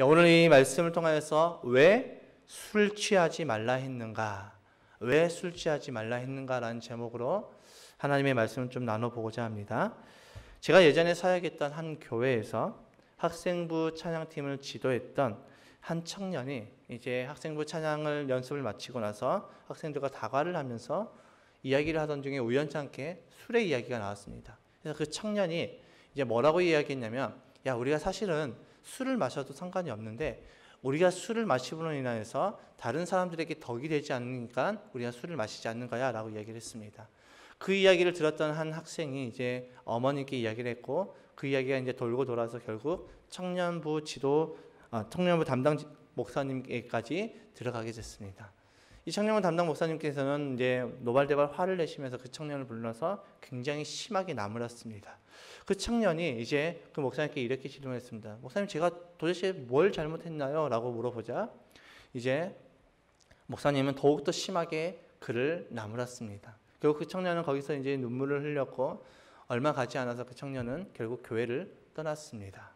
오늘 이 말씀을 통하여서 왜 술 취하지 말라 했는가, 왜 술 취하지 말라 했는가라는 제목으로 하나님의 말씀을 좀 나눠보고자 합니다. 제가 예전에 사역했던 한 교회에서 학생부 찬양팀을 지도했던 한 청년이 이제 학생부 찬양을 연습을 마치고 나서 학생들과 다과를 하면서 이야기를 하던 중에 우연찮게 술의 이야기가 나왔습니다. 그래서 그 청년이 이제 뭐라고 이야기했냐면, 야, 우리가 사실은 술을 마셔도 상관이 없는데 우리가 술을 마심으로 인해서 다른 사람들에게 덕이 되지 않으니까 우리가 술을 마시지 않는 거야 라고 이야기를 했습니다. 그 이야기를 들었던 한 학생이 이제 어머니께 이야기를 했고, 그 이야기가 이제 돌고 돌아서 결국 청년부 담당 목사님께까지 들어가게 됐습니다. 이 청년부 담당 목사님께서는 이제 노발대발 화를 내시면서 그 청년을 불러서 굉장히 심하게 나무랐습니다. 그 청년이 이제 그 목사님께 이렇게 질문했습니다. 목사님, 제가 도대체 뭘 잘못했나요? 라고 물어보자 이제 목사님은 더욱더 심하게 그를 나무랐습니다. 결국 그 청년은 거기서 이제 눈물을 흘렸고 얼마 가지 않아서 그 청년은 결국 교회를 떠났습니다.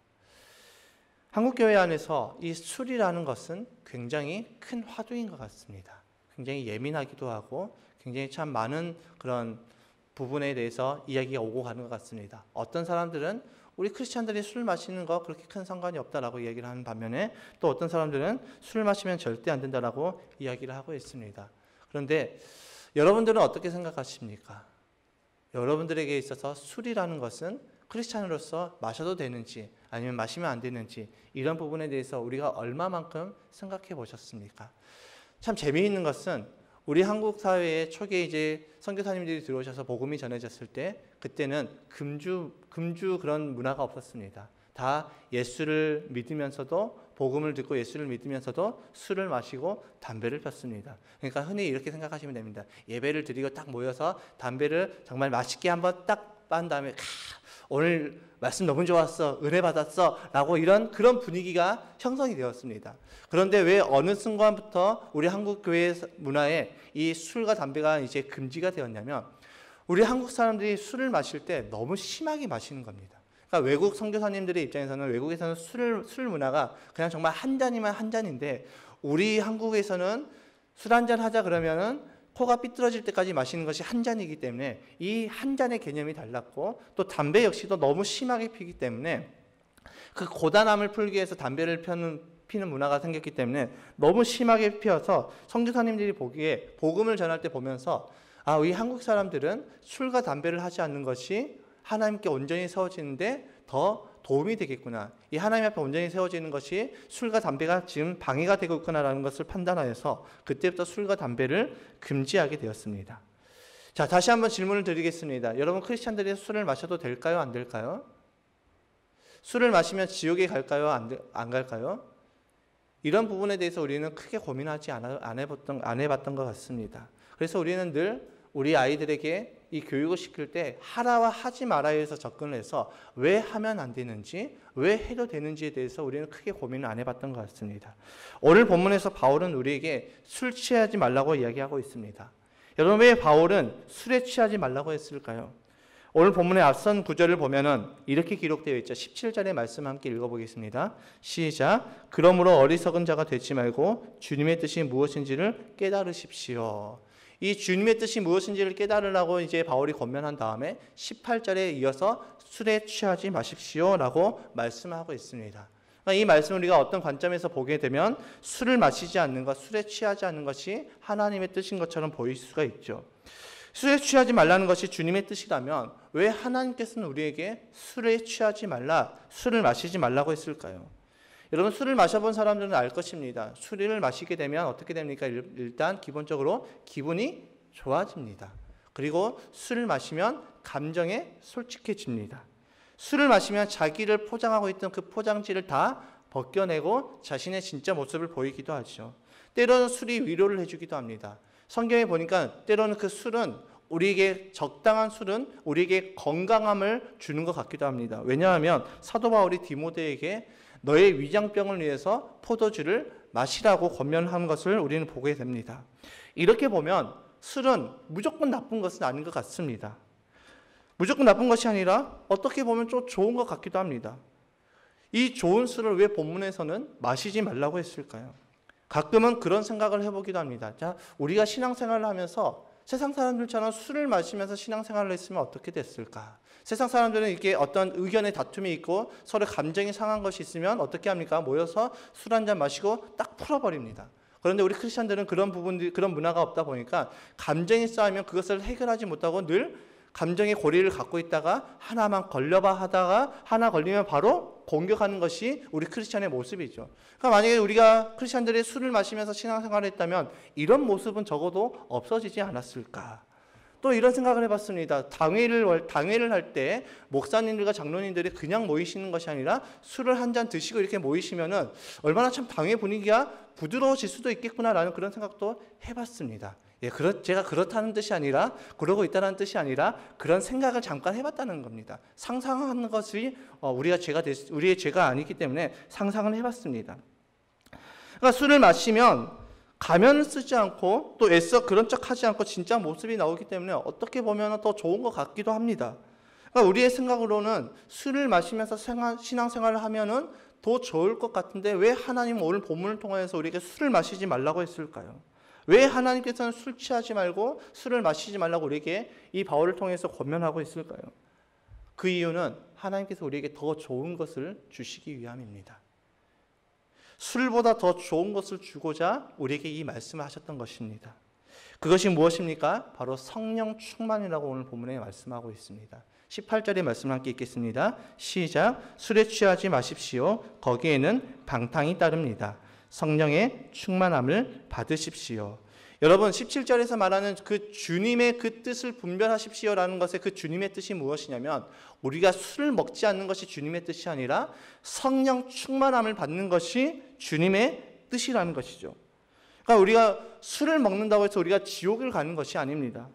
한국 교회 안에서 이 술이라는 것은 굉장히 큰 화두인 것 같습니다. 굉장히 예민하기도 하고 굉장히 참 많은 그런 부분에 대해서 이야기가 오고 가는 것 같습니다. 어떤 사람들은 우리 크리스찬들이 술 마시는 거 그렇게 큰 상관이 없다라고 이야기를 하는 반면에, 또 어떤 사람들은 술 마시면 절대 안 된다라고 이야기를 하고 있습니다. 그런데 여러분들은 어떻게 생각하십니까? 여러분들에게 있어서 술이라는 것은 크리스찬으로서 마셔도 되는지 아니면 마시면 안 되는지, 이런 부분에 대해서 우리가 얼마만큼 생각해 보셨습니까? 참 재미있는 것은 우리 한국 사회에 초기에 이제 선교사님들이 들어오셔서 복음이 전해졌을 때, 그때는 금주 그런 문화가 없었습니다. 다 예수를 믿으면서도, 복음을 듣고 예수를 믿으면서도 술을 마시고 담배를 폈습니다. 그러니까 흔히 이렇게 생각하시면 됩니다. 예배를 드리고 딱 모여서 담배를 정말 맛있게 한번 딱 빤 다음에 오늘 말씀 너무 좋았어, 은혜 받았어 라고 그런 분위기가 형성이 되었습니다. 그런데 왜 어느 순간부터 우리 한국 교회 문화에 이 술과 담배가 이제 금지가 되었냐면, 우리 한국 사람들이 술을 마실 때 너무 심하게 마시는 겁니다. 그러니까 외국 선교사님들의 입장에서는, 외국에서는 술 문화가 그냥 정말 한 잔이면 한 잔인데, 우리 한국에서는 술 한 잔 하자 그러면은 코가 삐뚤어질 때까지 마시는 것이 한 잔이기 때문에 이 한 잔의 개념이 달랐고, 또 담배 역시도 너무 심하게 피기 때문에 그 고단함을 풀기 위해서 담배를 피는 문화가 생겼기 때문에 너무 심하게 피어서 선교사님들이 보기에 복음을 전할 때 보면서, 아, 이 한국 사람들은 술과 담배를 하지 않는 것이 하나님께 온전히 세워지는데 더 도움이 되겠구나, 이 하나님 앞에 온전히 세워지는 것이 술과 담배가 지금 방해가 되고 있구나라는 것을 판단하여서 그때부터 술과 담배를 금지하게 되었습니다. 자, 다시 한번 질문을 드리겠습니다. 여러분, 크리스찬들이 술을 마셔도 될까요? 안 될까요? 술을 마시면 지옥에 갈까요? 안 갈까요? 이런 부분에 대해서 우리는 크게 고민하지 안 해봤던 것 같습니다. 그래서 우리는 늘 우리 아이들에게 이 교육을 시킬 때 하라와 하지 말아에서 접근을 해서 왜 하면 안 되는지, 왜 해도 되는지에 대해서 우리는 크게 고민을 안 해봤던 것 같습니다. 오늘 본문에서 바울은 우리에게 술 취하지 말라고 이야기하고 있습니다. 여러분, 왜 바울은 술에 취하지 말라고 했을까요? 오늘 본문의 앞선 구절을 보면은 이렇게 기록되어 있죠. 17절의 말씀 함께 읽어보겠습니다. 시작. 그러므로 어리석은 자가 되지 말고 주님의 뜻이 무엇인지를 깨달으십시오. 이 주님의 뜻이 무엇인지를 깨달으라고 이제 바울이 권면한 다음에 18절에 이어서 술에 취하지 마십시오 라고 말씀하고 있습니다. 이 말씀을 우리가 어떤 관점에서 보게 되면 술을 마시지 않는 것, 술에 취하지 않는 것이 하나님의 뜻인 것처럼 보일 수가 있죠. 술에 취하지 말라는 것이 주님의 뜻이라면 왜 하나님께서는 우리에게 술에 취하지 말라, 술을 마시지 말라고 했을까요? 여러분, 술을 마셔본 사람들은 알 것입니다. 술을 마시게 되면 어떻게 됩니까? 일단 기본적으로 기분이 좋아집니다. 그리고 술을 마시면 감정에 솔직해집니다. 술을 마시면 자기를 포장하고 있던 그 포장지를 다 벗겨내고 자신의 진짜 모습을 보이기도 하죠. 때로는 술이 위로를 해주기도 합니다. 성경에 보니까 때로는 그 술은, 우리에게 적당한 술은 우리에게 건강함을 주는 것 같기도 합니다. 왜냐하면 사도 바울이 디모데에게 너의 위장병을 위해서 포도주를 마시라고 권면한 것을 우리는 보게 됩니다. 이렇게 보면 술은 무조건 나쁜 것은 아닌 것 같습니다. 무조건 나쁜 것이 아니라 어떻게 보면 좀 좋은 것 같기도 합니다. 이 좋은 술을 왜 본문에서는 마시지 말라고 했을까요? 가끔은 그런 생각을 해보기도 합니다. 자, 우리가 신앙생활을 하면서 세상 사람들처럼 술을 마시면서 신앙생활을 했으면 어떻게 됐을까? 세상 사람들은 이게 어떤 의견의 다툼이 있고 서로 감정이 상한 것이 있으면 어떻게 합니까? 모여서 술 한 잔 마시고 딱 풀어버립니다. 그런데 우리 크리스천들은 그런 부분들, 그런 문화가 없다 보니까 감정이 쌓이면 그것을 해결하지 못하고 늘 감정의 고리를 갖고 있다가 하나만 걸려봐 하다가 하나 걸리면 바로 공격하는 것이 우리 크리스천의 모습이죠. 그러니까 만약에 우리가 크리스천들이 술을 마시면서 신앙생활을 했다면 이런 모습은 적어도 없어지지 않았을까. 또 이런 생각을 해봤습니다. 당회를 할 때 목사님들과 장로님들이 그냥 모이시는 것이 아니라 술을 한 잔 드시고 이렇게 모이시면은 얼마나 참 당회 분위기가 부드러워질 수도 있겠구나라는 그런 생각도 해봤습니다. 예, 제가 그렇다는 뜻이 아니라, 그러고 있다는 뜻이 아니라 그런 생각을 잠깐 해봤다는 겁니다. 상상하는 것이 우리의 죄가 아니기 때문에 상상을 해봤습니다. 그러니까 술을 마시면 가면을 쓰지 않고 또 애써 그런 척하지 않고 진짜 모습이 나오기 때문에 어떻게 보면 더 좋은 것 같기도 합니다. 그러니까 우리의 생각으로는 술을 마시면서 신앙생활을 하면은 더 좋을 것 같은데 왜 하나님은 오늘 본문을 통해서 우리에게 술을 마시지 말라고 했을까요? 왜 하나님께서는 술 취하지 말고 술을 마시지 말라고 우리에게 이 바울을 통해서 권면하고 있을까요? 그 이유는 하나님께서 우리에게 더 좋은 것을 주시기 위함입니다. 술보다 더 좋은 것을 주고자 우리에게 이 말씀을 하셨던 것입니다. 그것이 무엇입니까? 바로 성령 충만이라고 오늘 본문에 말씀하고 있습니다. 18절의 말씀을 함께 읽겠습니다. 시작. 술에 취하지 마십시오. 거기에는 방탕이 따릅니다. 성령의 충만함을 받으십시오. 여러분 17절에서 말하는 그 주님의 그 뜻을 분별하십시오라는 것의 그 주님의 뜻이 무엇이냐면 우리가 술을 먹지 않는 것이 주님의 뜻이 아니라 성령 충만함을 받는 것이 주님의 뜻이라는 것이죠. 그러니까 우리가 술을 먹는다고 해서 우리가 지옥을 가는 것이 아닙니다.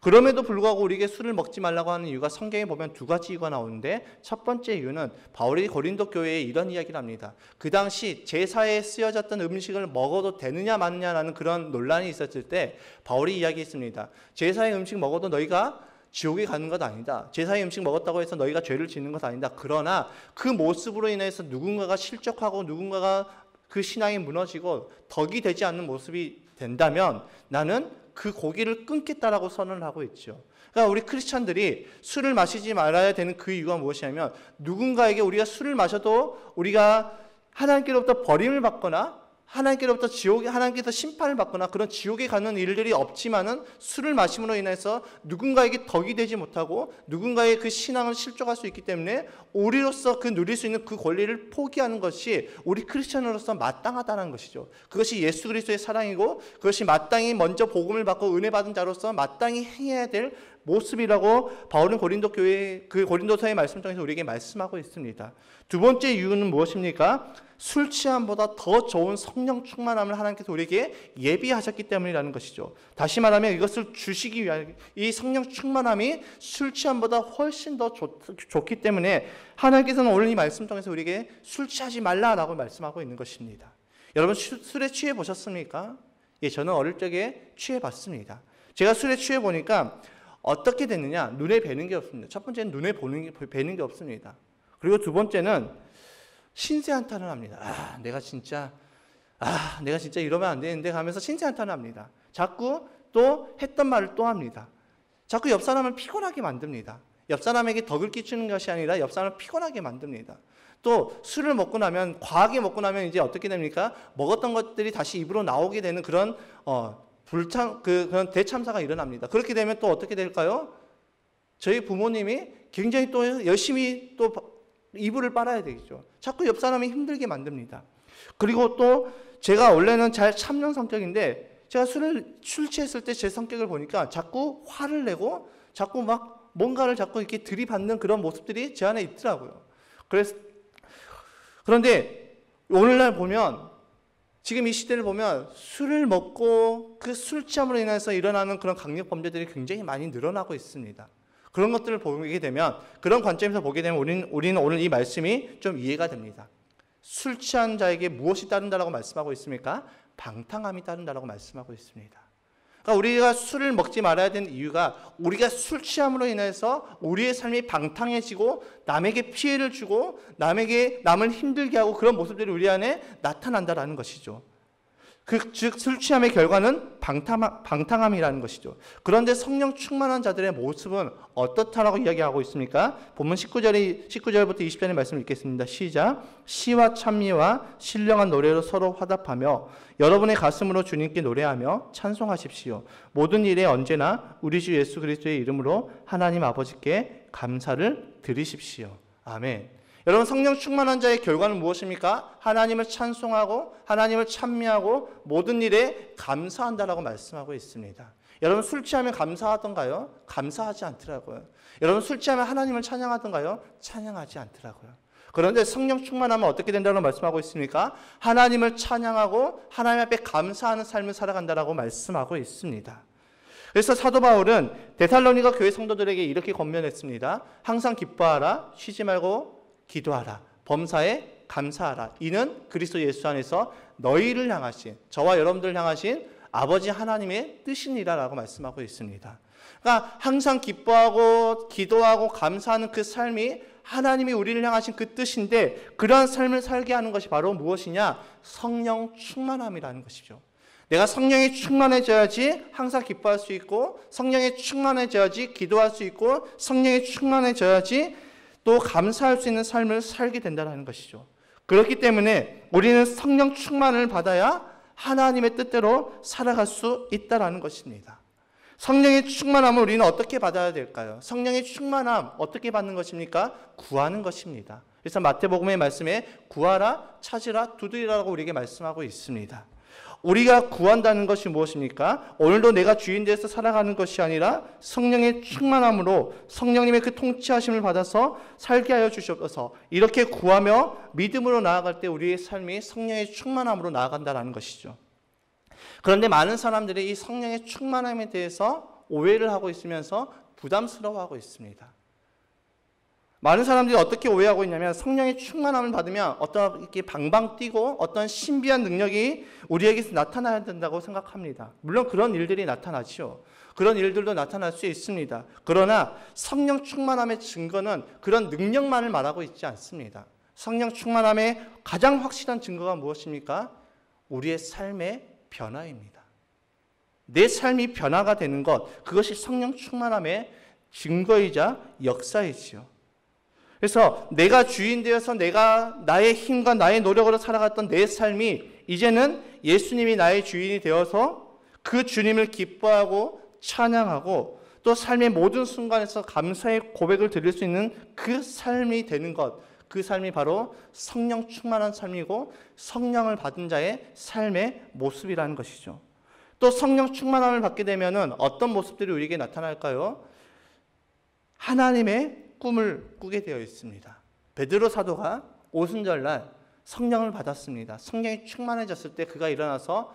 그럼에도 불구하고 우리에게 술을 먹지 말라고 하는 이유가 성경에 보면 두 가지 이유가 나오는데 첫 번째 이유는 바울이 고린도 교회에 이런 이야기를 합니다. 그 당시 제사에 쓰여졌던 음식을 먹어도 되느냐 마느냐라는 그런 논란이 있었을 때 바울이 이야기했습니다. 제사의 음식 먹어도 너희가 지옥에 가는 것 아니다. 제사의 음식 먹었다고 해서 너희가 죄를 짓는 것 아니다. 그러나 그 모습으로 인해서 누군가가 실족하고 누군가가 그 신앙이 무너지고 덕이 되지 않는 모습이 된다면 나는 그 고기를 끊겠다라고 선언을 하고 있죠. 그러니까 우리 크리스찬들이 술을 마시지 말아야 되는 그 이유가 무엇이냐면 누군가에게 우리가 술을 마셔도 우리가 하나님께로부터 버림을 받거나 하나님께로부터 하나님께서 심판을 받거나 그런 지옥에 가는 일들이 없지만은 술을 마심으로 인해서 누군가에게 덕이 되지 못하고 누군가의 그 신앙을 실족할 수 있기 때문에 우리로서 그 누릴 수 있는 그 권리를 포기하는 것이 우리 크리스천으로서 마땅하다는 것이죠. 그것이 예수 그리스도의 사랑이고 그것이 마땅히 먼저 복음을 받고 은혜 받은 자로서 마땅히 행해야 될 모습이라고 바울은 고린도서의 말씀 통해서 우리에게 말씀하고 있습니다. 두 번째 이유는 무엇입니까? 술 취함보다 더 좋은 성령 충만함을 하나님께서 우리에게 예비하셨기 때문이라는 것이죠. 다시 말하면 이것을 주시기 위한 이 성령 충만함이 술 취함보다 훨씬 더 좋기 때문에 하나님께서는 오늘 이 말씀 통해서 우리에게 술 취하지 말라라고 말씀하고 있는 것입니다. 여러분 술에 취해 보셨습니까? 예, 저는 어릴 적에 취해 봤습니다. 제가 술에 취해 보니까 어떻게 됐느냐? 눈에 뵈는 게 없습니다. 첫 번째는 눈에 뵈는 게 없습니다. 그리고 두 번째는 신세한탄을 합니다. 내가 진짜 이러면 안 되는데 하면서 신세한탄을 합니다. 자꾸 또 했던 말을 또 합니다. 자꾸 옆 사람을 피곤하게 만듭니다. 옆 사람에게 덕을 끼치는 것이 아니라 옆 사람을 피곤하게 만듭니다. 또 술을 먹고 나면 과하게 먹고 나면 이제 어떻게 됩니까? 먹었던 것들이 다시 입으로 나오게 되는 그런 그런 대참사가 일어납니다. 그렇게 되면 또 어떻게 될까요? 저희 부모님이 굉장히 또 열심히 또 이불을 빨아야 되겠죠. 자꾸 옆 사람이 힘들게 만듭니다. 그리고 또 제가 원래는 잘 참는 성격인데 제가 술 취했을 때 제 성격을 보니까 자꾸 화를 내고 자꾸 막 뭔가를 자꾸 이렇게 들이받는 그런 모습들이 제 안에 있더라고요. 그런데 오늘날 보면 지금 이 시대를 보면 술을 먹고 그 술 취함으로 인해서 일어나는 그런 강력 범죄들이 굉장히 많이 늘어나고 있습니다. 그런 것들을 보게 되면 그런 관점에서 보게 되면 우리는 오늘 이 말씀이 좀 이해가 됩니다. 술 취한 자에게 무엇이 따른다라고 말씀하고 있습니까? 방탕함이 따른다라고 말씀하고 있습니다. 그러니까 우리가 술을 먹지 말아야 되는 이유가 우리가 술 취함으로 인해서 우리의 삶이 방탕해지고 남에게 피해를 주고 남을 힘들게 하고 그런 모습들이 우리 안에 나타난다라는 것이죠. 즉 술 취함의 결과는 방탕함이라는 것이죠. 그런데 성령 충만한 자들의 모습은 어떻다라고 이야기하고 있습니까? 본문 19절부터 20절의 말씀을 읽겠습니다. 시작. 시와 찬미와 신령한 노래로 서로 화답하며 여러분의 가슴으로 주님께 노래하며 찬송하십시오. 모든 일에 언제나 우리 주 예수 그리스도의 이름으로 하나님 아버지께 감사를 드리십시오. 아멘. 여러분, 성령 충만한 자의 결과는 무엇입니까? 하나님을 찬송하고 하나님을 찬미하고 모든 일에 감사한다라고 말씀하고 있습니다. 여러분, 술 취하면 감사하던가요? 감사하지 않더라고요. 여러분, 술 취하면 하나님을 찬양하던가요? 찬양하지 않더라고요. 그런데 성령 충만하면 어떻게 된다고 말씀하고 있습니까? 하나님을 찬양하고 하나님 앞에 감사하는 삶을 살아간다라고 말씀하고 있습니다. 그래서 사도 바울은 데살로니가 교회 성도들에게 이렇게 권면했습니다. 항상 기뻐하라, 쉬지 말고 기도하라, 범사에 감사하라. 이는 그리스도 예수 안에서 너희를 향하신, 저와 여러분들을 향하신 아버지 하나님의 뜻이니라 라고 말씀하고 있습니다. 그러니까 항상 기뻐하고 기도하고 감사하는 그 삶이 하나님이 우리를 향하신 그 뜻인데, 그러한 삶을 살게 하는 것이 바로 무엇이냐? 성령 충만함이라는 것이죠. 내가 성령에 충만해져야지 항상 기뻐할 수 있고, 성령에 충만해져야지 기도할 수 있고, 성령에 충만해져야지 또 감사할 수 있는 삶을 살게 된다는 것이죠. 그렇기 때문에 우리는 성령 충만을 받아야 하나님의 뜻대로 살아갈 수 있다는 것입니다. 성령의 충만함을 우리는 어떻게 받아야 될까요? 성령의 충만함 어떻게 받는 것입니까? 구하는 것입니다. 그래서 마태복음의 말씀에 구하라, 찾으라, 두드리라고 우리에게 말씀하고 있습니다. 우리가 구한다는 것이 무엇입니까? 오늘도 내가 주인 되어서 살아가는 것이 아니라 성령의 충만함으로 성령님의 그 통치하심을 받아서 살게 하여 주시옵소서. 이렇게 구하며 믿음으로 나아갈 때 우리의 삶이 성령의 충만함으로 나아간다는 것이죠. 그런데 많은 사람들이 이 성령의 충만함에 대해서 오해를 하고 있으면서 부담스러워하고 있습니다. 많은 사람들이 어떻게 오해하고 있냐면, 성령의 충만함을 받으면 어떤 이렇게 방방 뛰고 어떤 신비한 능력이 우리에게서 나타나야 된다고 생각합니다. 물론 그런 일들이 나타나죠. 그런 일들도 나타날 수 있습니다. 그러나 성령 충만함의 증거는 그런 능력만을 말하고 있지 않습니다. 성령 충만함의 가장 확실한 증거가 무엇입니까? 우리의 삶의 변화입니다. 내 삶이 변화가 되는 것, 그것이 성령 충만함의 증거이자 역사이지요. 그래서 내가 주인 되어서 내가 나의 힘과 나의 노력으로 살아갔던 내 삶이 이제는 예수님이 나의 주인이 되어서 그 주님을 기뻐하고 찬양하고 또 삶의 모든 순간에서 감사의 고백을 드릴 수 있는 그 삶이 되는 것, 그 삶이 바로 성령 충만한 삶이고 성령을 받은 자의 삶의 모습이라는 것이죠. 또 성령 충만함을 받게 되면 어떤 모습들이 우리에게 나타날까요? 하나님의 꿈을 꾸게 되어 있습니다. 베드로 사도가 오순절날 성령을 받았습니다. 성령이 충만해졌을 때 그가 일어나서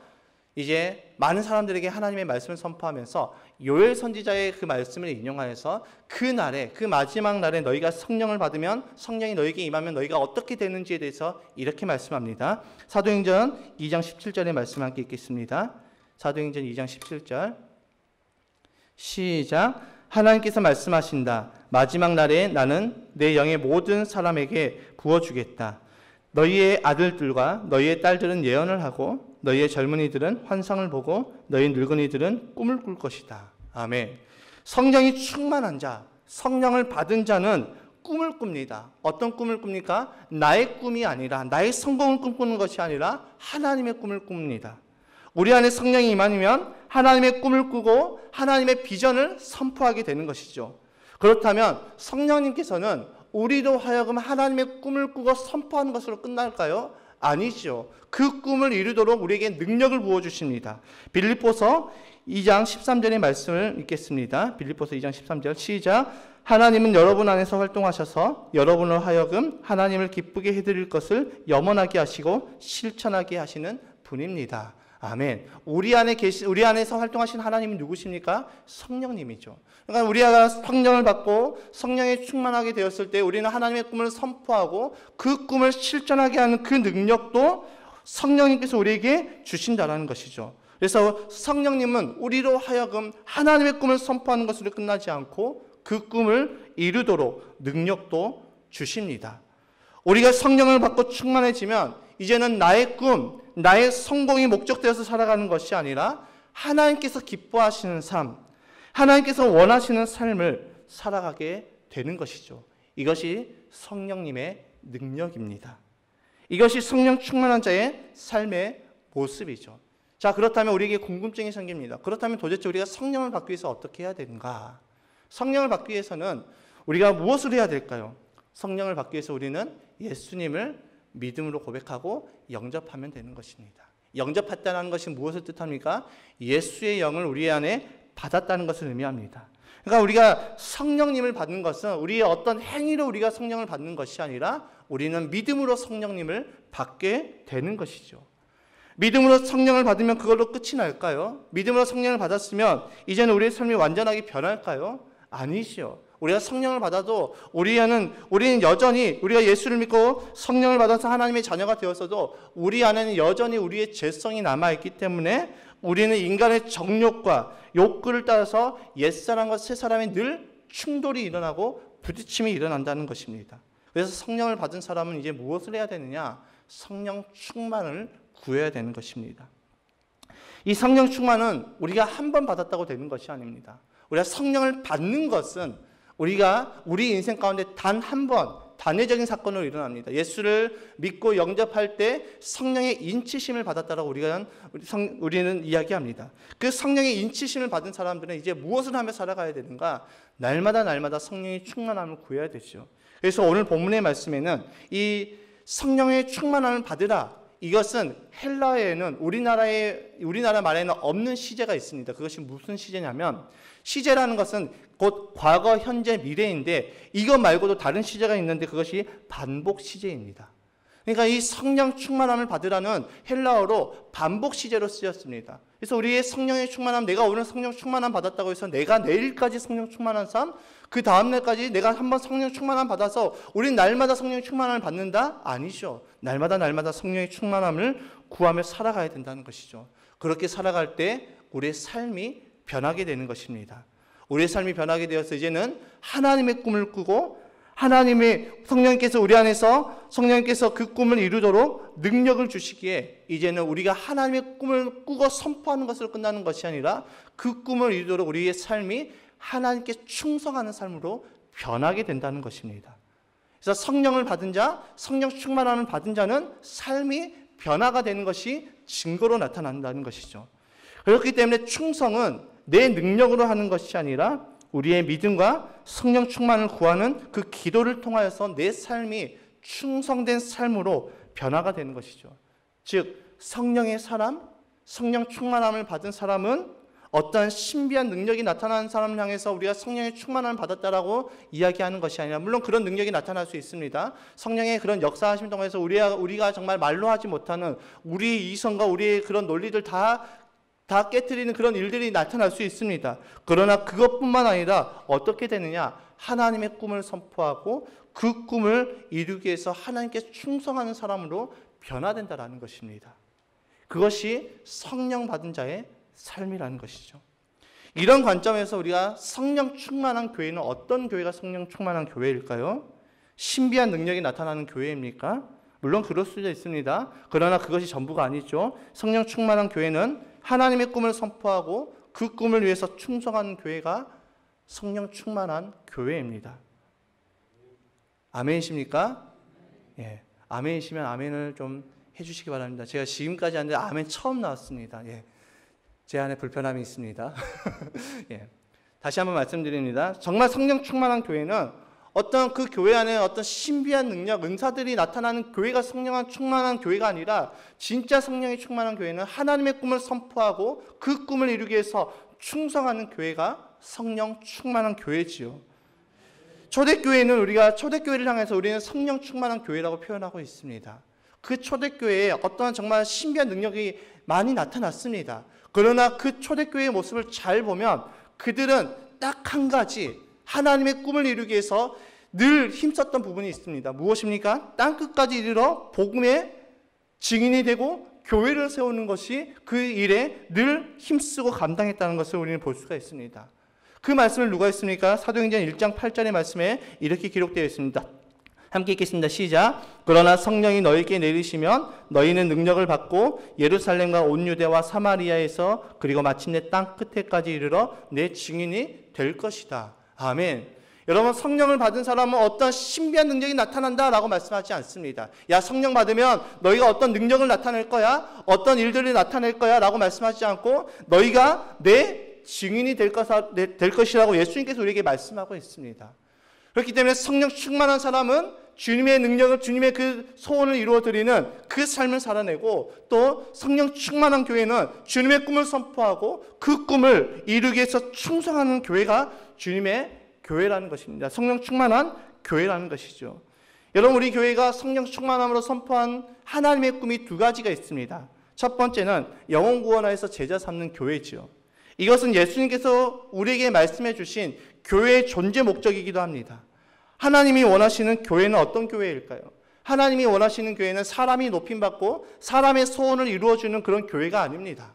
이제 많은 사람들에게 하나님의 말씀을 선포하면서 요엘 선지자의 그 말씀을 인용하여서 그 날에, 그 마지막 날에 너희가 성령을 받으면, 성령이 너희에게 임하면 너희가 어떻게 되는지에 대해서 이렇게 말씀합니다. 사도행전 2장 17절의 말씀 함께 읽겠습니다. 사도행전 2장 17절 시작. 하나님께서 말씀하신다. 마지막 날에 나는 내 영의 모든 사람에게 부어주겠다. 너희의 아들들과 너희의 딸들은 예언을 하고 너희의 젊은이들은 환상을 보고 너희 늙은이들은 꿈을 꿀 것이다. 아멘. 성령이 충만한 자, 성령을 받은 자는 꿈을 꿉니다. 어떤 꿈을 꿉니까? 나의 꿈이 아니라, 나의 성공을 꿈꾸는 것이 아니라 하나님의 꿈을 꿉니다. 우리 안에 성령이 임하면 하나님의 꿈을 꾸고 하나님의 비전을 선포하게 되는 것이죠. 그렇다면 성령님께서는 우리로 하여금 하나님의 꿈을 꾸고 선포하는 것으로 끝날까요? 아니죠. 그 꿈을 이루도록 우리에게 능력을 부어주십니다. 빌립보서 2장 13절의 말씀을 읽겠습니다. 빌립보서 2장 13절 시작. 하나님은 여러분 안에서 활동하셔서 여러분으로 하여금 하나님을 기쁘게 해드릴 것을 염원하게 하시고 실천하게 하시는 분입니다. 아멘. 우리 안에서 활동하신 하나님은 누구십니까? 성령님이죠. 그러니까 우리가 성령을 받고 성령에 충만하게 되었을 때 우리는 하나님의 꿈을 선포하고 그 꿈을 실천하게 하는 그 능력도 성령님께서 우리에게 주신다는 것이죠. 그래서 성령님은 우리로 하여금 하나님의 꿈을 선포하는 것으로 끝나지 않고 그 꿈을 이루도록 능력도 주십니다. 우리가 성령을 받고 충만해지면 이제는 나의 꿈, 나의 성공이 목적되어서 살아가는 것이 아니라 하나님께서 기뻐하시는 삶, 하나님께서 원하시는 삶을 살아가게 되는 것이죠. 이것이 성령님의 능력입니다. 이것이 성령 충만한 자의 삶의 모습이죠. 자, 그렇다면 우리에게 궁금증이 생깁니다. 그렇다면 도대체 우리가 성령을 받기 위해서 어떻게 해야 되는가? 성령을 받기 위해서는 우리가 무엇을 해야 될까요? 성령을 받기 위해서 우리는 예수님을 믿음으로 고백하고 영접하면 되는 것입니다. 영접했다는 것이 무엇을 뜻합니까? 예수의 영을 우리 안에 받았다는 것을 의미합니다. 그러니까 우리가 성령님을 받는 것은 우리의 어떤 행위로 우리가 성령을 받는 것이 아니라 우리는 믿음으로 성령님을 받게 되는 것이죠. 믿음으로 성령을 받으면 그걸로 끝이 날까요? 믿음으로 성령을 받았으면 이제는 우리의 삶이 완전하게 변할까요? 아니시요. 우리가 성령을 받아도 우리는 여전히 우리가 예수를 믿고 성령을 받아서 하나님의 자녀가 되었어도 우리 안에는 여전히 우리의 죄성이 남아있기 때문에 우리는 인간의 정욕과 욕구를 따라서 옛사람과 새사람이 늘 충돌이 일어나고 부딪힘이 일어난다는 것입니다. 그래서 성령을 받은 사람은 이제 무엇을 해야 되느냐? 성령 충만을 구해야 되는 것입니다. 이 성령 충만은 우리가 한 번 받았다고 되는 것이 아닙니다. 우리가 성령을 받는 것은 우리가 우리 인생 가운데 단 한 번 단회적인 사건으로 일어납니다. 예수를 믿고 영접할 때 성령의 인치심을 받았다라고 우리는 이야기합니다. 그 성령의 인치심을 받은 사람들은 이제 무엇을 하며 살아가야 되는가? 날마다 성령의 충만함을 구해야 되죠. 그래서 오늘 본문의 말씀에는 이 성령의 충만함을 받으라. 이것은 헬라어에는 우리나라 말에는 없는 시제가 있습니다. 그것이 무슨 시제냐면 시제라는 것은 곧 과거, 현재, 미래인데 이것 말고도 다른 시제가 있는데 그것이 반복 시제입니다. 그러니까 이 성령 충만함을 받으라는 헬라어로 반복 시제로 쓰였습니다. 그래서 우리의 성령의 충만함, 내가 오늘 성령 충만함 받았다고 해서 내가 내일까지 성령 충만한 삶, 그 다음날까지 내가 한번 성령 충만함 받아서 우리는 날마다 성령의 충만함을 받는다? 아니죠. 날마다 성령의 충만함을 구하며 살아가야 된다는 것이죠. 그렇게 살아갈 때 우리의 삶이 변하게 되는 것입니다. 우리의 삶이 변하게 되어서 이제는 하나님의 꿈을 꾸고 하나님의 성령께서 우리 안에서 성령께서 그 꿈을 이루도록 능력을 주시기에 이제는 우리가 하나님의 꿈을 꾸고 선포하는 것으로 끝나는 것이 아니라 그 꿈을 이루도록 우리의 삶이 하나님께 충성하는 삶으로 변하게 된다는 것입니다. 그래서 성령을 받은 자, 성령 충만함을 받은 자는 삶이 변화가 되는 것이 증거로 나타난다는 것이죠. 그렇기 때문에 충성은 내 능력으로 하는 것이 아니라 우리의 믿음과 성령 충만을 구하는 그 기도를 통하여서 내 삶이 충성된 삶으로 변화가 되는 것이죠. 즉 성령의 사람, 성령 충만함을 받은 사람은 어떠한 신비한 능력이 나타나는 사람을 향해서 우리가 성령의 충만함을 받았다라고 이야기하는 것이 아니라 물론 그런 능력이 나타날 수 있습니다. 성령의 그런 역사하심 통해서 우리가 정말 말로 하지 못하는 우리의 이성과 우리의 그런 논리들 다 깨트리는 그런 일들이 나타날 수 있습니다. 그러나 그것뿐만 아니라 어떻게 되느냐? 하나님의 꿈을 선포하고 그 꿈을 이루기 위해서 하나님께 충성하는 사람으로 변화된다라는 것입니다. 그것이 성령 받은 자의 삶이라는 것이죠. 이런 관점에서 우리가 성령 충만한 교회는 어떤 교회가 성령 충만한 교회일까요? 신비한 능력이 나타나는 교회입니까? 물론 그럴 수도 있습니다. 그러나 그것이 전부가 아니죠. 성령 충만한 교회는 하나님의 꿈을 선포하고 그 꿈을 위해서 충성하는 교회가 성령 충만한 교회입니다. 아멘이십니까? 예. 아멘이시면 아멘을 좀 해주시기 바랍니다. 제가 지금까지 하는데 아멘 처음 나왔습니다. 예. 제 안에 불편함이 있습니다. 예. 다시 한번 말씀드립니다. 정말 성령 충만한 교회는 어떤 그 교회 안에 어떤 신비한 능력, 은사들이 나타나는 교회가 성령 충만한 교회가 아니라 진짜 성령이 충만한 교회는 하나님의 꿈을 선포하고 그 꿈을 이루기 위해서 충성하는 교회가 성령 충만한 교회지요. 초대교회는 우리가 초대교회를 향해서 우리는 성령 충만한 교회라고 표현하고 있습니다. 그 초대교회에 어떠한 정말 신비한 능력이 많이 나타났습니다. 그러나 그 초대교회의 모습을 잘 보면 그들은 딱 한 가지 하나님의 꿈을 이루기 위해서 늘 힘썼던 부분이 있습니다. 무엇입니까? 땅끝까지 이르러 복음의 증인이 되고 교회를 세우는 것이 그 일에 늘 힘쓰고 감당했다는 것을 우리는 볼 수가 있습니다. 그 말씀을 누가 했습니까? 사도행전 1장 8절의 말씀에 이렇게 기록되어 있습니다. 함께 읽겠습니다. 시작. 그러나 성령이 너희에게 내리시면 너희는 능력을 받고 예루살렘과 온 유대와 사마리아에서 그리고 마침내 땅 끝에까지 이르러 내 증인이 될 것이다. 아멘. 여러분, 성령을 받은 사람은 어떤 신비한 능력이 나타난다라고 말씀하지 않습니다. 야, 성령 받으면 너희가 어떤 능력을 나타낼 거야, 어떤 일들을 나타낼 거야 라고 말씀하지 않고 너희가 내 증인이 될 것이라고 예수님께서 우리에게 말씀하고 있습니다. 그렇기 때문에 성령 충만한 사람은 주님의 능력을, 주님의 그 소원을 이루어드리는 그 삶을 살아내고, 또 성령 충만한 교회는 주님의 꿈을 선포하고 그 꿈을 이루기 위해서 충성하는 교회가 주님의 교회라는 것입니다. 성령 충만한 교회라는 것이죠. 여러분, 우리 교회가 성령 충만함으로 선포한 하나님의 꿈이 두 가지가 있습니다. 첫 번째는 영혼 구원하여서 제자 삼는 교회지요. 이것은 예수님께서 우리에게 말씀해 주신 교회의 존재 목적이기도 합니다. 하나님이 원하시는 교회는 어떤 교회일까요? 하나님이 원하시는 교회는 사람이 높임받고 사람의 소원을 이루어주는 그런 교회가 아닙니다.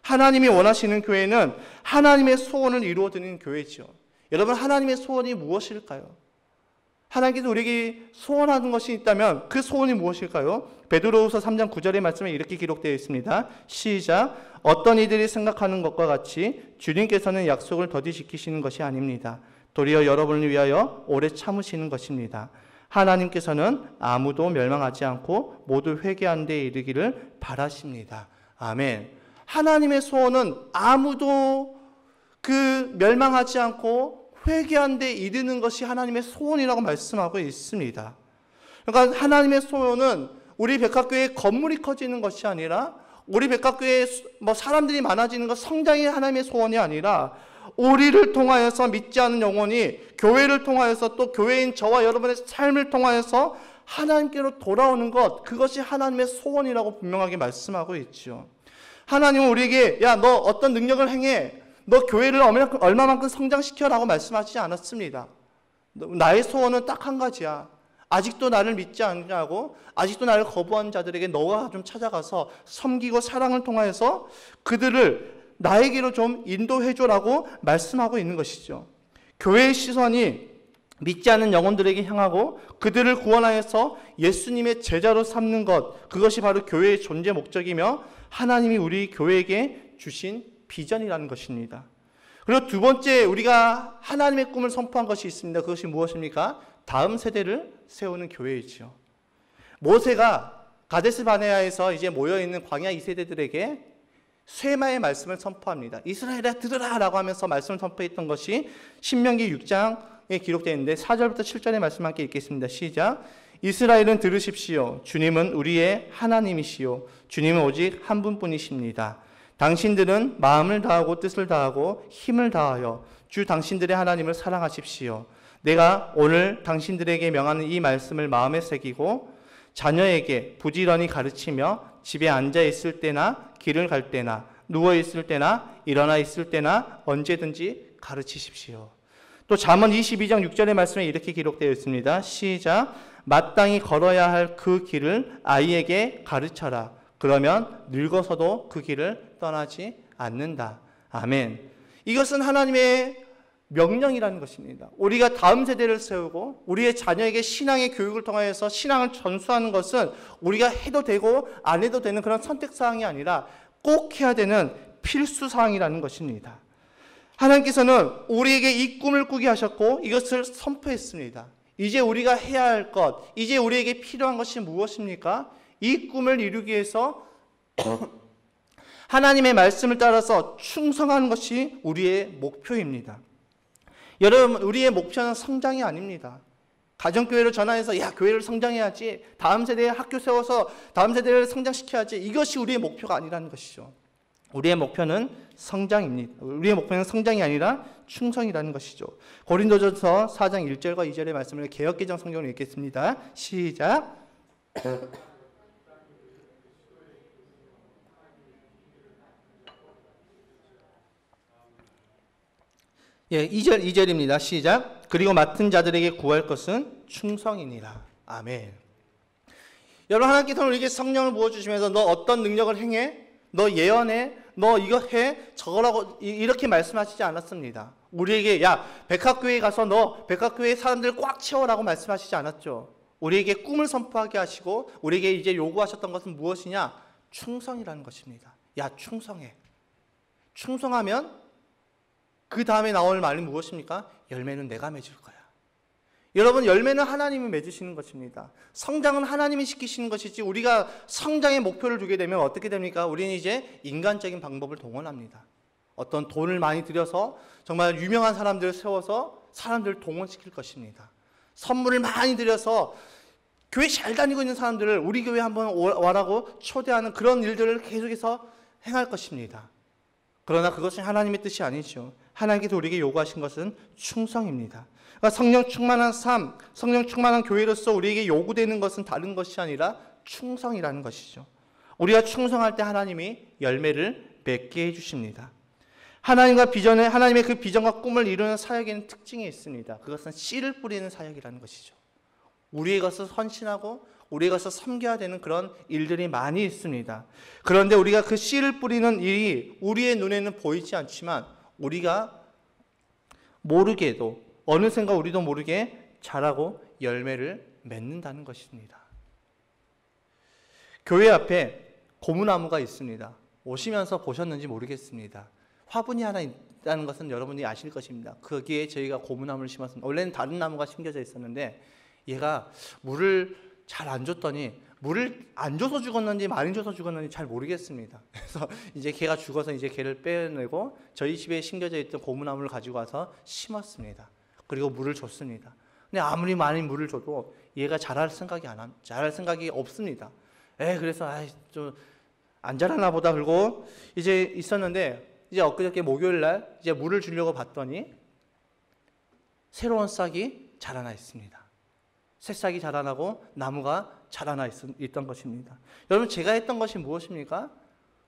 하나님이 원하시는 교회는 하나님의 소원을 이루어드리는 교회죠. 여러분, 하나님의 소원이 무엇일까요? 하나님께서 우리에게 소원하는 것이 있다면 그 소원이 무엇일까요? 베드로후서 3장 9절의 말씀에 이렇게 기록되어 있습니다. 시작. 어떤 이들이 생각하는 것과 같이 주님께서는 약속을 더디 지키시는 것이 아닙니다. 도리어 여러분을 위하여 오래 참으시는 것입니다. 하나님께서는 아무도 멸망하지 않고 모두 회개하는 데 이르기를 바라십니다. 아멘. 하나님의 소원은 아무도 멸망하지 않고 회개하는 데 이르는 것이 하나님의 소원이라고 말씀하고 있습니다. 그러니까 하나님의 소원은 우리 백합교회의 건물이 커지는 것이 아니라, 우리 백합교회에 사람들이 많아지는 것, 성장이 하나님의 소원이 아니라, 우리를 통하여서 믿지 않는 영혼이 교회를 통하여서, 또 교회인 저와 여러분의 삶을 통하여서 하나님께로 돌아오는 것, 그것이 하나님의 소원이라고 분명하게 말씀하고 있죠. 하나님은 우리에게 야, 너 어떤 능력을 행해, 너 교회를 얼마만큼 성장시켜라고 말씀하시지 않았습니다. 나의 소원은 딱 한 가지야. 아직도 나를 믿지 않냐고, 아직도 나를 거부하는 자들에게 너가 좀 찾아가서 섬기고 사랑을 통하여서 그들을 나에게로 좀 인도해줘라고 말씀하고 있는 것이죠. 교회의 시선이 믿지 않는 영혼들에게 향하고 그들을 구원하여서 예수님의 제자로 삼는 것, 그것이 바로 교회의 존재 목적이며 하나님이 우리 교회에게 주신 비전이라는 것입니다. 그리고 두 번째, 우리가 하나님의 꿈을 선포한 것이 있습니다. 그것이 무엇입니까? 다음 세대를 세우는 교회이죠. 모세가 가데스 바네아에서 이제 모여있는 광야 2세대들에게 쇠마의 말씀을 선포합니다. 이스라엘아 들으라 라고 하면서 말씀을 선포했던 것이 신명기 6장에 기록되어 있는데 4절부터 7절의 말씀 함께 읽겠습니다. 시작. 이스라엘은 들으십시오. 주님은 우리의 하나님이시요 주님은 오직 한 분뿐이십니다. 당신들은 마음을 다하고 뜻을 다하고 힘을 다하여 주 당신들의 하나님을 사랑하십시오. 내가 오늘 당신들에게 명하는 이 말씀을 마음에 새기고 자녀에게 부지런히 가르치며 집에 앉아 있을 때나 길을 갈 때나 누워 있을 때나 일어나 있을 때나 언제든지 가르치십시오. 또 잠언 22장 6절의 말씀에 이렇게 기록되어 있습니다. 시작. 마땅히 걸어야 할 그 길을 아이에게 가르쳐라. 그러면 늙어서도 그 길을 떠나지 않는다. 아멘. 이것은 하나님의 명령이라는 것입니다. 우리가 다음 세대를 세우고 우리의 자녀에게 신앙의 교육을 통하여서 신앙을 전수하는 것은 우리가 해도 되고 안 해도 되는 그런 선택사항이 아니라 꼭 해야 되는 필수사항이라는 것입니다. 하나님께서는 우리에게 이 꿈을 꾸게 하셨고 이것을 선포했습니다. 이제 우리가 해야 할 것, 이제 우리에게 필요한 것이 무엇입니까? 이 꿈을 이루기 위해서 하나님의 말씀을 따라서 충성하는 것이 우리의 목표입니다. 여러분, 우리의 목표는 성장이 아닙니다. 가정교회를 전환해서 야, 교회를 성장해야지, 다음 세대에 학교 세워서 다음 세대를 성장시켜야지, 이것이 우리의 목표가 아니라는 것이죠. 우리의 목표는 성장입니다. 우리의 목표는 성장이 아니라 충성이라는 것이죠. 고린도전서 4장 1절과 2절의 말씀을 개역개정 성경으로 읽겠습니다. 시작. 예, 2절입니다. 시작. 그리고 맡은 자들에게 구할 것은 충성이니라. 아멘. 여러분, 하나님께서는 우리에게 성령을 부어주시면서 너 어떤 능력을 행해? 너 예언해? 너 이거 해? 저거라고 이렇게 말씀하시지 않았습니다. 우리에게 야 백학교회에 가서 너 백학교회 사람들 꽉 채워라고 말씀하시지 않았죠. 우리에게 꿈을 선포하게 하시고 우리에게 이제 요구하셨던 것은 무엇이냐? 충성이라는 것입니다. 야 충성해. 충성하면 그 다음에 나올 말이 무엇입니까? 열매는 내가 맺을 거야. 여러분, 열매는 하나님이 맺으시는 것입니다. 성장은 하나님이 시키시는 것이지 우리가 성장의 목표를 두게 되면 어떻게 됩니까? 우리는 이제 인간적인 방법을 동원합니다. 어떤 돈을 많이 들여서 정말 유명한 사람들을 세워서 사람들을 동원시킬 것입니다. 선물을 많이 들여서 교회 잘 다니고 있는 사람들을 우리 교회 한번 와라고 초대하는 그런 일들을 계속해서 행할 것입니다. 그러나 그것은 하나님의 뜻이 아니죠. 하나님께서 우리에게 요구하신 것은 충성입니다. 그러니까 성령 충만한 삶, 성령 충만한 교회로서 우리에게 요구되는 것은 다른 것이 아니라 충성이라는 것이죠. 우리가 충성할 때 하나님이 열매를 맺게 해주십니다. 하나님의 그 비전과 꿈을 이루는 사역에는 특징이 있습니다. 그것은 씨를 뿌리는 사역이라는 것이죠. 우리의 것을 헌신하고 우리의 것을 섬겨야 되는 그런 일들이 많이 있습니다. 그런데 우리가 그 씨를 뿌리는 일이 우리의 눈에는 보이지 않지만 우리가 모르게도 어느샌가 우리도 모르게 자라고 열매를 맺는다는 것입니다. 교회 앞에 고무나무가 있습니다. 오시면서 보셨는지 모르겠습니다. 화분이 하나 있다는 것은 여러분이 아실 것입니다. 거기에 저희가 고무나무를 심었습니다. 원래는 다른 나무가 심겨져 있었는데 얘가 물을 잘 안 줬더니 물을 안 줘서 죽었는지 많이 줘서 죽었는지 잘 모르겠습니다. 그래서 이제 걔가 죽어서 이제 걔를 빼내고 저희 집에 심겨져 있던 고무나무를 가지고 와서 심었습니다. 그리고 물을 줬습니다. 근데 아무리 많이 물을 줘도 얘가 자랄 생각이 없습니다. 그래서 좀 안 자라나 보다 그러고 이제 있었는데 이제 엊그저께 목요일 날 이제 물을 주려고 봤더니 새로운 싹이 자라나 있습니다. 새싹이 자라나고 나무가 자라나 있던 것입니다. 여러분, 제가 했던 것이 무엇입니까?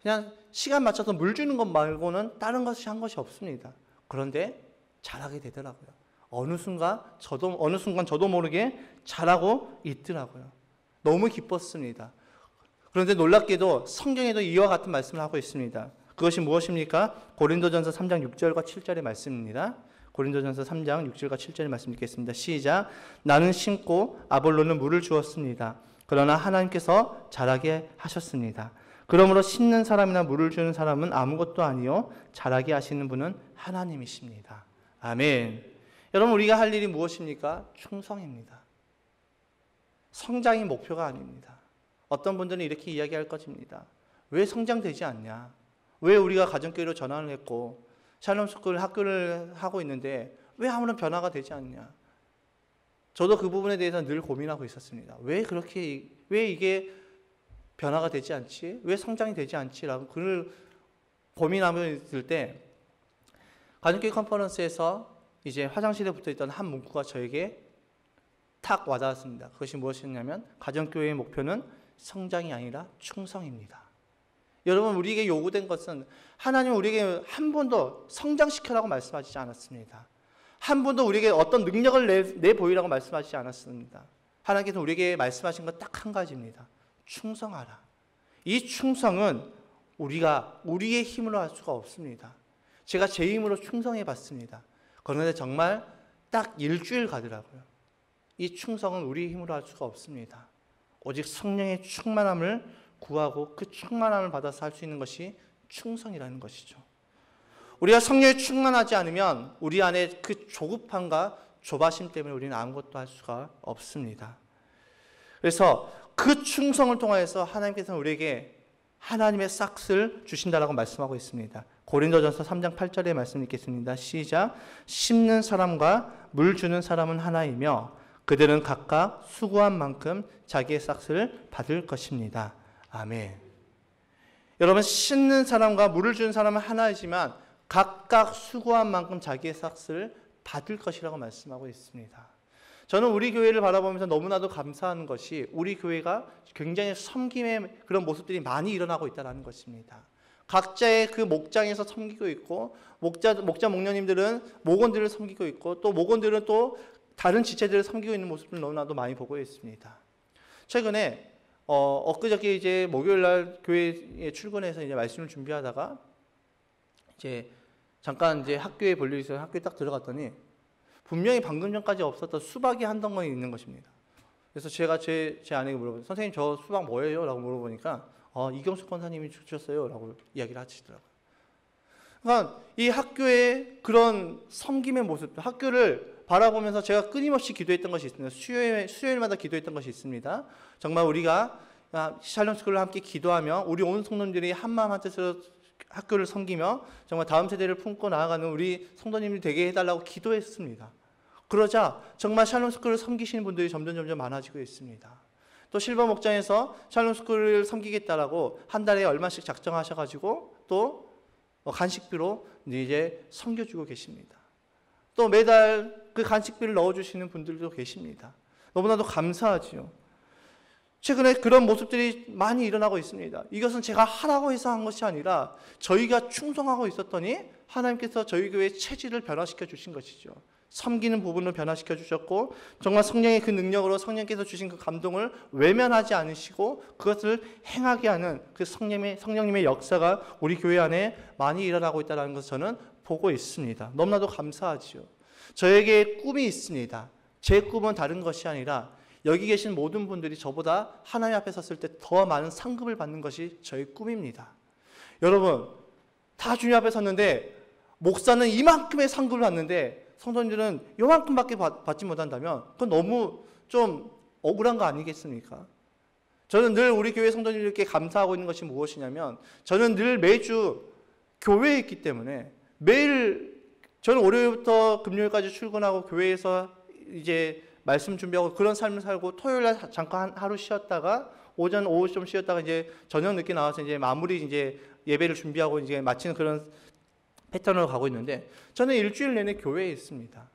그냥 시간 맞춰서 물 주는 것 말고는 다른 것이 한 것이 없습니다. 그런데 자라게 되더라고요. 어느 순간 저도 모르게 자라고 있더라고요. 너무 기뻤습니다. 그런데 놀랍게도 성경에도 이와 같은 말씀을 하고 있습니다. 그것이 무엇입니까? 고린도전서 3장 6절과 7절의 말씀입니다. 고린도전서 3장 6절과 7절의 말씀 읽겠습니다. 시작. 나는 심고 아볼로는 물을 주었습니다. 그러나 하나님께서 자라게 하셨습니다. 그러므로 심는 사람이나 물을 주는 사람은 아무것도 아니요 자라게 하시는 분은 하나님이십니다. 아멘. 여러분, 우리가 할 일이 무엇입니까? 충성입니다. 성장이 목표가 아닙니다. 어떤 분들은 이렇게 이야기할 것입니다. 왜 성장되지 않냐? 왜 우리가 가정교회로 전환을 했고 샬롬 스쿨 학교를 하고 있는데 왜 아무런 변화가 되지 않냐? 저도 그 부분에 대해서 늘 고민하고 있었습니다. 왜 이게 변화가 되지 않지? 왜 성장이 되지 않지라고 그걸 고민하며 있을 때 가정교회 컨퍼런스에서 이제 화장실에 붙어 있던 한 문구가 저에게 탁 와닿았습니다. 그것이 무엇이냐면 가정교회의 목표는 성장이 아니라 충성입니다. 여러분, 우리에게 요구된 것은 하나님은 우리에게 한 번도 성장시켜라고 말씀하시지 않았습니다. 한 번도 우리에게 어떤 능력을 내보이라고 말씀하시지 않았습니다. 하나님께서 우리에게 말씀하신 것 딱 한 가지입니다. 충성하라. 이 충성은 우리가 우리의 힘으로 할 수가 없습니다. 제가 제 힘으로 충성해 봤습니다. 그런데 정말 딱 일주일 가더라고요. 이 충성은 우리의 힘으로 할 수가 없습니다. 오직 성령의 충만함을 구하고 그 충만함을 받아서 할 수 있는 것이 충성이라는 것이죠. 우리가 성령에 충만하지 않으면 우리 안에 그 조급함과 조바심 때문에 우리는 아무것도 할 수가 없습니다. 그래서 그 충성을 통하여서 하나님께서는 우리에게 하나님의 싹을 주신다라고 말씀하고 있습니다. 고린도전서 3장 8절의 말씀 읽겠습니다. 시작. 심는 사람과 물 주는 사람은 하나이며 그들은 각각 수고한 만큼 자기의 싹을 받을 것입니다. 아멘. 여러분, 심는 사람과 물을 주는 사람은 하나이지만 각각 수고한 만큼 자기의 싹을 받을 것이라고 말씀하고 있습니다. 저는 우리 교회를 바라보면서 너무나도 감사한 것이 우리 교회가 굉장히 섬김의 그런 모습들이 많이 일어나고 있다는 것입니다. 각자의 그 목장에서 섬기고 있고 목자님들은 목원들을 섬기고 있고 또 목원들은 또 다른 지체들을 섬기고 있는 모습을 너무나도 많이 보고 있습니다. 최근에 엊그저께 이제 목요일 날 교회에 출근해서 이제 말씀을 준비하다가 이제 잠깐 이제 학교에 볼 일이 있어서 학교에 딱 들어갔더니 분명히 방금 전까지 없었던 수박이 한 덩어리 있는 것입니다. 그래서 제가 제 아내에게 물어보고 선생님 저 수박 뭐예요? 라고 물어보니까 이경숙 권사님이 주셨어요. 라고 이야기를 하시더라고요. 그러니까 이 학교의 그런 섬김의 모습, 학교를 바라보면서 제가 끊임없이 기도했던 것이 있습니다. 수요일마다 기도했던 것이 있습니다. 정말 우리가 샬롬스쿨을 함께 기도하며 우리 온 성도님들이 한마음 한뜻으로 학교를 섬기며 정말 다음 세대를 품고 나아가는 우리 성도님이 되게 해달라고 기도했습니다. 그러자 정말 샬롬스쿨을 섬기시는 분들이 점점 많아지고 있습니다. 또 실버 목장에서 샬롬스쿨을 섬기겠다라고 한 달에 얼마씩 작정하셔가지고 또 간식비로 이제 섬겨주고 계십니다. 또 매달 그 간식비를 넣어주시는 분들도 계십니다. 너무나도 감사하지요. 최근에 그런 모습들이 많이 일어나고 있습니다. 이것은 제가 하라고 해서 한 것이 아니라 저희가 충성하고 있었더니 하나님께서 저희 교회의 체질을 변화시켜 주신 것이죠. 섬기는 부분을 변화시켜 주셨고 정말 성령의 그 능력으로 성령께서 주신 그 감동을 외면하지 않으시고 그것을 행하게 하는 그 성령님의 역사가 우리 교회 안에 많이 일어나고 있다는 것을 저는 보고 있습니다. 너무나도 감사하지요. 저에게 꿈이 있습니다. 제 꿈은 다른 것이 아니라 여기 계신 모든 분들이 저보다 하나님 앞에 섰을 때 더 많은 상급을 받는 것이 저의 꿈입니다. 여러분 다 주님 앞에 섰는데 목사는 이만큼의 상급을 받는데 성도님들은 요만큼밖에 받지 못한다면 그건 너무 좀 억울한 거 아니겠습니까? 저는 늘 우리 교회 성도님들께 감사하고 있는 것이 무엇이냐면 저는 늘 매주 교회에 있기 때문에 매일 저는 월요일부터 금요일까지 출근하고 교회에서 이제 말씀 준비하고 그런 삶을 살고 토요일날 잠깐 하루 쉬었다가 오후 좀 쉬었다가 이제 저녁 늦게 나와서 이제 마무리 이제 예배를 준비하고 이제 마치는 그런 패턴으로 가고 있는데 저는 일주일 내내 교회에 있습니다.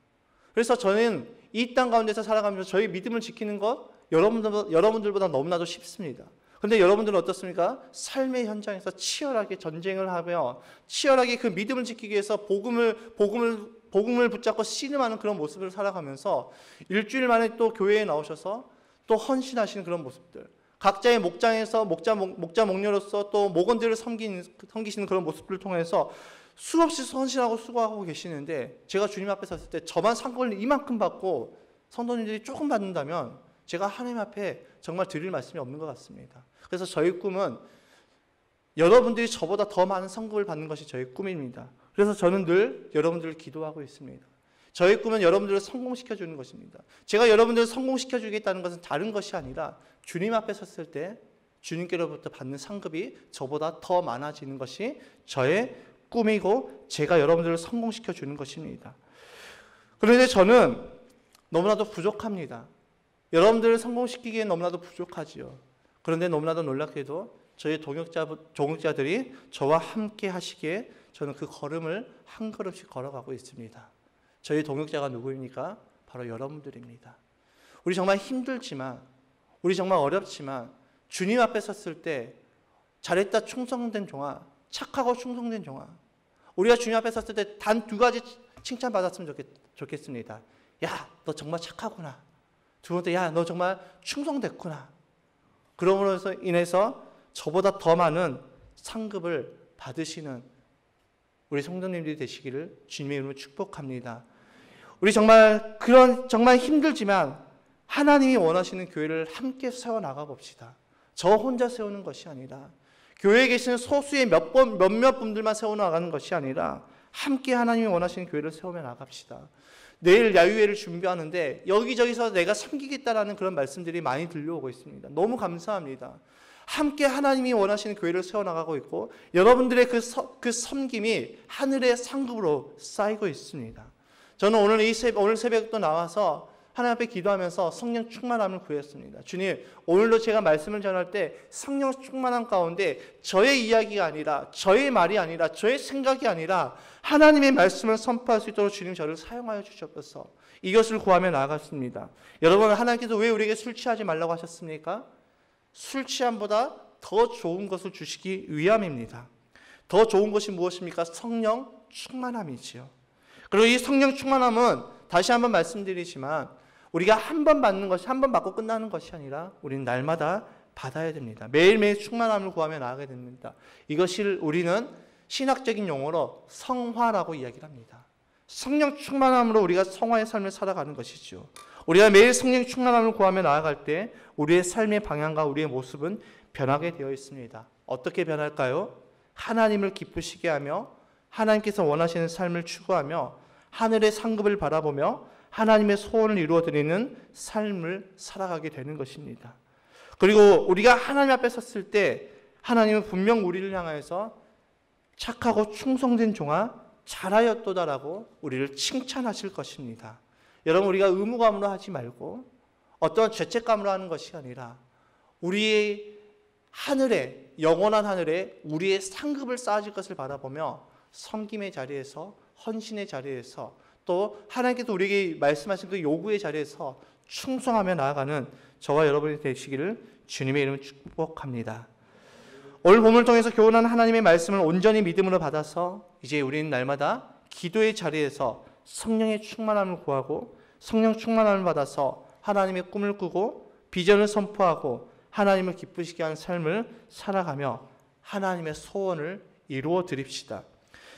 그래서 저는 이 땅 가운데서 살아가면서 저희 믿음을 지키는 것 여러분들보다 너무나도 쉽습니다. 그런데 여러분들은 어떻습니까? 삶의 현장에서 치열하게 전쟁을 하며 치열하게 그 믿음을 지키기 위해서 복음을 붙잡고 씨름하는 그런 모습을 살아가면서 일주일 만에 또 교회에 나오셔서 또 헌신하시는 그런 모습들, 각자의 목장에서 목자 목녀로서 또 목원들을 섬기시는 그런 모습들을 통해서 수없이 헌신하고 수고하고 계시는데 제가 주님 앞에 섰을 때 저만 상급을 이만큼 받고 성도님들이 조금 받는다면 제가 하나님 앞에 정말 드릴 말씀이 없는 것 같습니다. 그래서 저희 꿈은 여러분들이 저보다 더 많은 상급을 받는 것이 저희 꿈입니다. 그래서 저는 늘 여러분들을 기도하고 있습니다. 저희 꿈은 여러분들을 성공시켜주는 것입니다. 제가 여러분들을 성공시켜주겠다는 것은 다른 것이 아니라 주님 앞에 섰을 때 주님께로부터 받는 상급이 저보다 더 많아지는 것이 저의 꿈이고 제가 여러분들을 성공시켜주는 것입니다. 그런데 저는 너무나도 부족합니다. 여러분들을 성공시키기엔 너무나도 부족하지요. 그런데 너무나도 놀랍게도 저희 동역자들이 저와 함께 하시기에 저는 그 걸음을 한 걸음씩 걸어가고 있습니다. 저희 동역자가 누구입니까? 바로 여러분들입니다. 우리 정말 힘들지만 우리 정말 어렵지만 주님 앞에 섰을 때 잘했다 충성된 종아, 착하고 충성된 종아, 우리가 주님 앞에 섰을 때 단 2가지 칭찬받았으면 좋겠습니다. 야, 너 정말 착하구나. 두 번째, 야, 너 정말 충성됐구나. 그러므로 인해서 저보다 더 많은 상급을 받으시는 우리 성도님들이 되시기를 주님의 이름으로 축복합니다. 우리 정말 힘들지만 하나님이 원하시는 교회를 함께 세워나가 봅시다. 저 혼자 세우는 것이 아니라 교회에 계시는 소수의 몇몇 분들만 세워나가는 것이 아니라 함께 하나님이 원하시는 교회를 세우며 나갑시다. 내일 야유회를 준비하는데 여기저기서 내가 섬기겠다라는 그런 말씀들이 많이 들려오고 있습니다. 너무 감사합니다. 함께 하나님이 원하시는 교회를 세워나가고 있고 여러분들의 그 섬김이 하늘의 상급으로 쌓이고 있습니다. 저는 오늘 새벽도 나와서 하나님 앞에 기도하면서 성령 충만함을 구했습니다. 주님, 오늘도 제가 말씀을 전할 때 성령 충만함 가운데 저의 이야기가 아니라 저의 말이 아니라 저의 생각이 아니라 하나님의 말씀을 선포할 수 있도록 주님 저를 사용하여 주셨어서 이것을 구하며 나아갔습니다. 여러분, 하나님께서 왜 우리에게 술 취하지 말라고 하셨습니까? 술 취함보다 더 좋은 것을 주시기 위함입니다. 더 좋은 것이 무엇입니까? 성령 충만함이지요. 그리고 이 성령 충만함은 다시 한번 말씀드리지만 우리가 한 번 받는 것이 한 번 받고 끝나는 것이 아니라 우리는 날마다 받아야 됩니다. 매일매일 충만함을 구하며 나아가야 됩니다. 이것을 우리는 신학적인 용어로 성화라고 이야기를 합니다. 성령 충만함으로 우리가 성화의 삶을 살아가는 것이죠. 우리가 매일 성령 충만함을 구하며 나아갈 때 우리의 삶의 방향과 우리의 모습은 변하게 되어 있습니다. 어떻게 변할까요? 하나님을 기쁘시게 하며 하나님께서 원하시는 삶을 추구하며 하늘의 상급을 바라보며 하나님의 소원을 이루어드리는 삶을 살아가게 되는 것입니다. 그리고 우리가 하나님 앞에 섰을 때 하나님은 분명 우리를 향하여서 착하고 충성된 종아 잘하였도다라고 우리를 칭찬하실 것입니다. 여러분, 우리가 의무감으로 하지 말고 어떤 죄책감으로 하는 것이 아니라 우리의 하늘에, 영원한 하늘에 우리의 상급을 쌓아질 것을 바라보며 섬김의 자리에서, 헌신의 자리에서, 또 하나님께서 우리에게 말씀하신 그 요구의 자리에서 충성하며 나아가는 저와 여러분이 되시기를 주님의 이름으로 축복합니다. 오늘 본문을 통해서 교훈한 하나님의 말씀을 온전히 믿음으로 받아서 이제 우리는 날마다 기도의 자리에서 성령의 충만함을 구하고 성령 충만함을 받아서 하나님의 꿈을 꾸고 비전을 선포하고 하나님을 기쁘시게 하는 삶을 살아가며 하나님의 소원을 이루어 드립시다.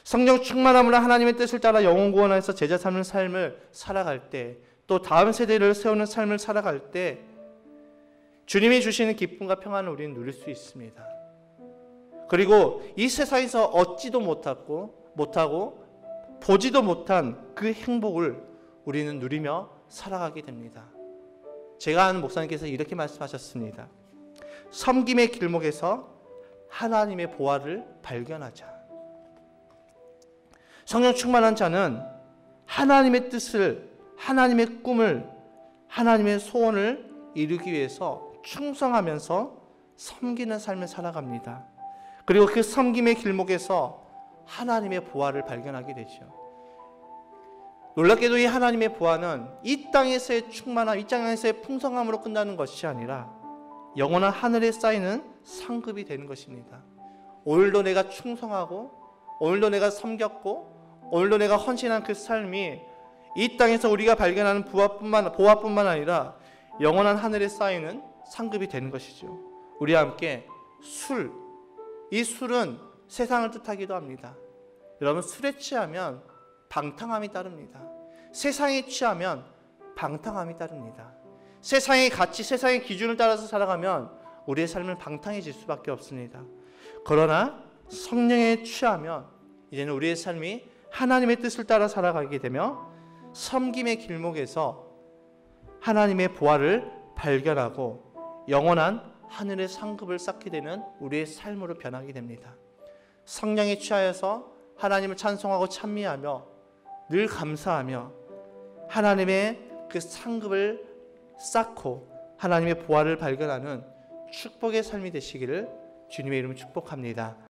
성령 충만함으로 하나님의 뜻을 따라 영혼 구원하여서 제자 삼는 삶을 살아갈 때, 또 다음 세대를 세우는 삶을 살아갈 때 주님이 주시는 기쁨과 평안을 우리는 누릴 수 있습니다. 그리고 이 세상에서 얻지도 못하고 보지도 못한 그 행복을 우리는 누리며 살아가게 됩니다. 제가 아는 목사님께서 이렇게 말씀하셨습니다. 섬김의 길목에서 하나님의 보화를 발견하자. 성령 충만한 자는 하나님의 뜻을, 하나님의 꿈을, 하나님의 소원을 이루기 위해서 충성하면서 섬기는 삶을 살아갑니다. 그리고 그 섬김의 길목에서 하나님의 보화를 발견하게 되죠. 놀랍게도 이 하나님의 보화는 이 땅에서의 충만함, 이 땅에서의 풍성함으로 끝나는 것이 아니라 영원한 하늘에 쌓이는 상급이 되는 것입니다. 오늘도 내가 충성하고, 오늘도 내가 섬겼고, 오늘도 내가 헌신한 그 삶이 이 땅에서 우리가 발견하는 보화뿐만 아니라 영원한 하늘에 쌓이는 상급이 되는 것이죠. 우리와 함께 이 술은 세상을 뜻하기도 합니다. 여러분, 술에 취하면 방탕함이 따릅니다. 세상에 취하면 방탕함이 따릅니다. 세상의 가치, 세상의 기준을 따라서 살아가면 우리의 삶은 방탕해질 수밖에 없습니다. 그러나 성령에 취하면 이제는 우리의 삶이 하나님의 뜻을 따라 살아가게 되며 섬김의 길목에서 하나님의 보화를 발견하고 영원한 하늘의 상급을 쌓게 되는 우리의 삶으로 변하게 됩니다. 성령에 취하여서 하나님을 찬송하고 찬미하며 늘 감사하며 하나님의 그 상급을 쌓고 하나님의 보화를 발견하는 축복의 삶이 되시기를 주님의 이름으로 축복합니다.